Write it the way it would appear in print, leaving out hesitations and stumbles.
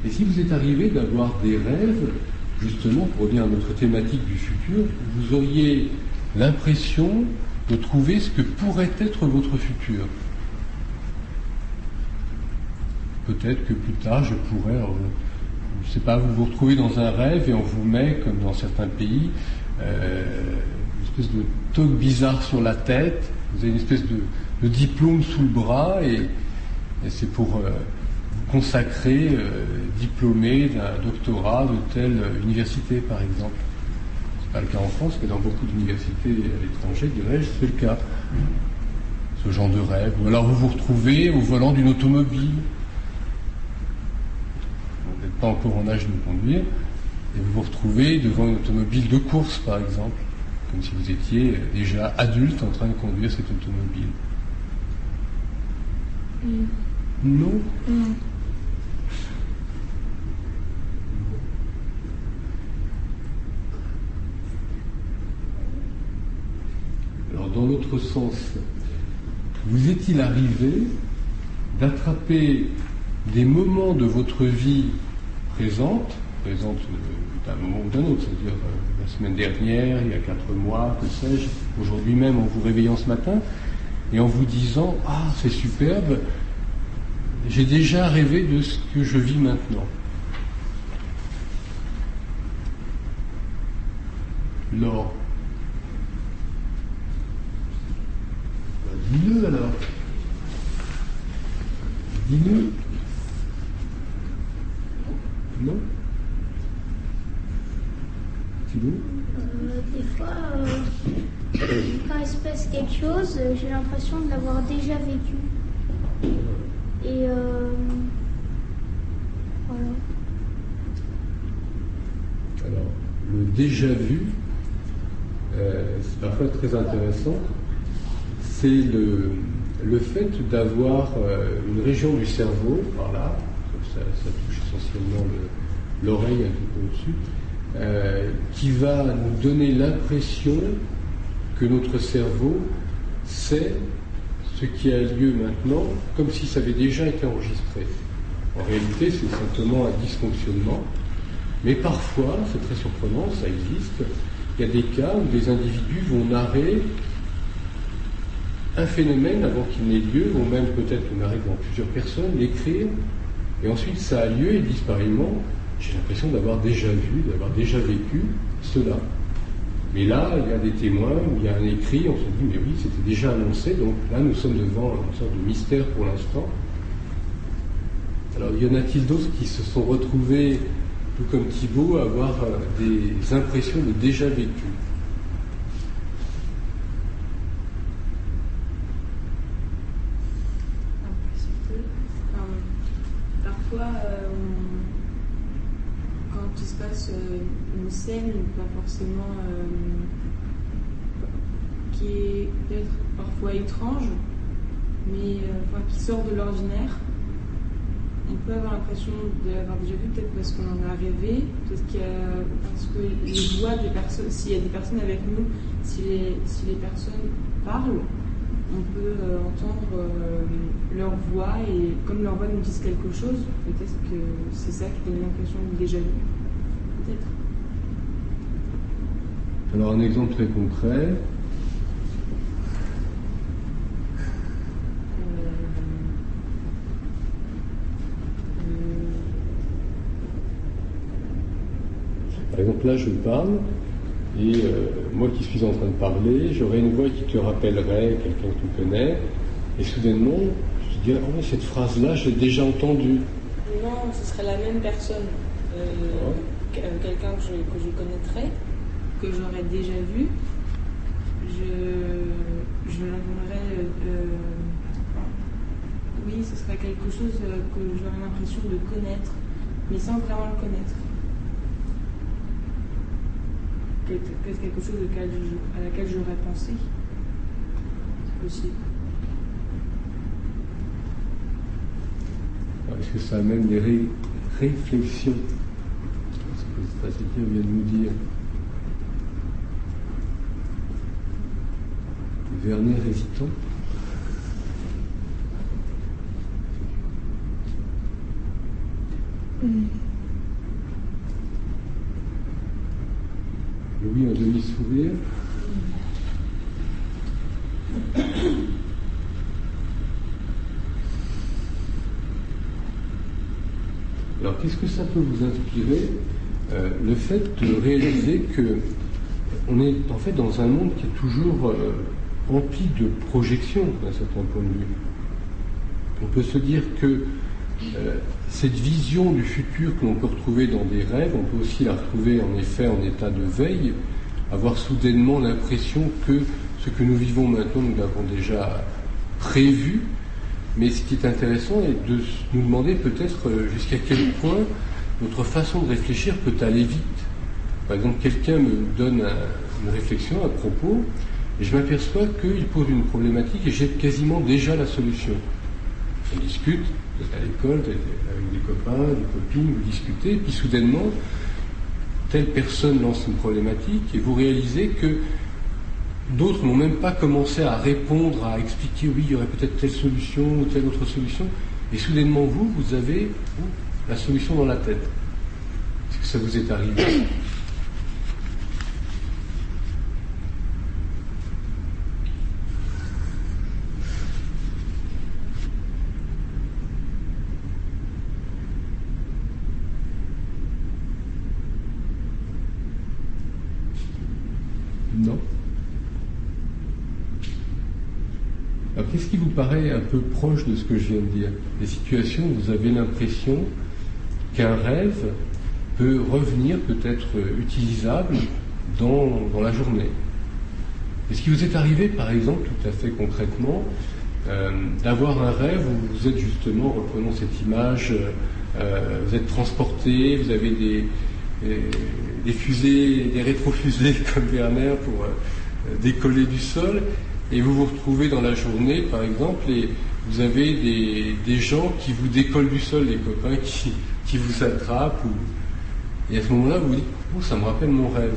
Et si vous êtes arrivé d'avoir des rêves, justement, pour revenir à notre thématique du futur, vous auriez l'impression de trouver ce que pourrait être votre futur. Peut-être que plus tard, je pourrais, je ne sais pas, vous vous retrouvez dans un rêve et on vous met, comme dans certains pays, une espèce de toque bizarre sur la tête, vous avez une espèce de diplôme sous le bras et c'est pour vous consacrer, diplômé d'un doctorat de telle université, par exemple. Ce n'est pas le cas en France, mais dans beaucoup d'universités à l'étranger, dirais-je, c'est le cas. Ce genre de rêve. Ou alors vous vous retrouvez au volant d'une automobile. Vous n'êtes pas encore en âge de conduire, et vous vous retrouvez devant une automobile de course, par exemple, comme si vous étiez déjà adulte en train de conduire cette automobile. Non. Alors, dans l'autre sens, vous est-il arrivé d'attraper des moments de votre vie présente d'un moment ou d'un autre, c'est-à-dire la semaine dernière, il y a 4 mois, que sais-je, aujourd'hui même en vous réveillant ce matin, et en vous disant « Ah, c'est superbe, j'ai déjà rêvé de ce que je vis maintenant. » Laure. Dis-le alors. Dis-le. Non? Thibaut? Des fois, quand il se passe quelque chose, j'ai l'impression de l'avoir déjà vécu. Et voilà. Alors, le déjà vu, c'est parfois très intéressant. C'est le fait d'avoir une région du cerveau, par là, ça touche essentiellement l'oreille un petit peu au-dessus, qui va nous donner l'impression que notre cerveau sait ce qui a lieu maintenant, comme si ça avait déjà été enregistré. En réalité, c'est simplement un dysfonctionnement, mais parfois, c'est très surprenant, ça existe, il y a des cas où des individus vont narrer un phénomène avant qu'il n'ait lieu, ou même peut-être le narrer devant plusieurs personnes, l'écrire, et ensuite ça a lieu et disparaîment, j'ai l'impression d'avoir déjà vu, d'avoir déjà vécu cela. Mais là, il y a des témoins, où il y a un écrit, on se dit, mais oui, c'était déjà annoncé, donc là, nous sommes devant une sorte de mystère pour l'instant. Alors, y en a-t-il d'autres qui se sont retrouvés, tout comme Thibaut, à avoir des impressions de déjà vécu? Parfois, quand il se passe une scène, pas forcément qui est peut-être parfois étrange, mais qui sort de l'ordinaire, on peut avoir l'impression de l'avoir déjà vu, peut-être parce qu'on en a rêvé, parce que les voix des personnes, s'il y a des personnes avec nous, si les personnes parlent, on peut entendre leur voix, et comme leur voix nous disent quelque chose, peut-être que c'est ça qui donne l'impression de déjà vu. Peut-être. Alors un exemple très concret. Par exemple, là je parle, et moi qui suis en train de parler, j'aurais une voix qui te rappellerait quelqu'un que tu connais, et soudainement, je te dirais, oh, cette phrase-là, je l'ai déjà entendue. Non, ce serait la même personne. Quelqu'un que je connaîtrais, que j'aurais déjà vu, je l'aimerais. Oui, ce serait quelque chose que j'aurais l'impression de connaître, mais sans vraiment le connaître. Quelque chose à laquelle j'aurais pensé. C'est possible. Est-ce que ça amène des réflexions? C'est ce qu'il vient de nous dire. Werner hésitant. Louis, un demi-sourire. Alors, qu'est-ce que ça peut vous inspirer, le fait de réaliser que on est en fait dans un monde qui est toujours empli de projections d'un certain point de vue. On peut se dire que cette vision du futur que l'on peut retrouver dans des rêves, on peut aussi la retrouver en effet en état de veille, avoir soudainement l'impression que ce que nous vivons maintenant, nous l'avons déjà prévu. Mais ce qui est intéressant est de nous demander peut-être jusqu'à quel point notre façon de réfléchir peut aller vite. Par exemple, quelqu'un me donne une réflexion à propos, et je m'aperçois qu'il pose une problématique et j'ai quasiment déjà la solution. On discute, vous êtes à l'école, vous êtes avec des copains, des copines, vous discutez, et puis soudainement, telle personne lance une problématique et vous réalisez que d'autres n'ont même pas commencé à répondre, à expliquer oui, il y aurait peut-être telle solution ou telle autre solution, et soudainement vous avez la solution dans la tête. Est-ce que ça vous est arrivé? Non. Alors, qu'est-ce qui vous paraît un peu proche de ce que je viens de dire? Des situations où vous avez l'impression qu'un rêve peut revenir, peut être utilisable dans la journée. Est-ce qu'il vous est arrivé, par exemple, tout à fait concrètement, d'avoir un rêve où vous êtes justement, reprenons cette image, vous êtes transporté, vous avez des fusées, des rétrofusées comme Werner pour décoller du sol, et vous vous retrouvez dans la journée, par exemple, et vous avez des gens qui vous décollent du sol, des copains qui vous attrapent, et à ce moment-là, vous vous dites « Oh, ça me rappelle mon rêve ».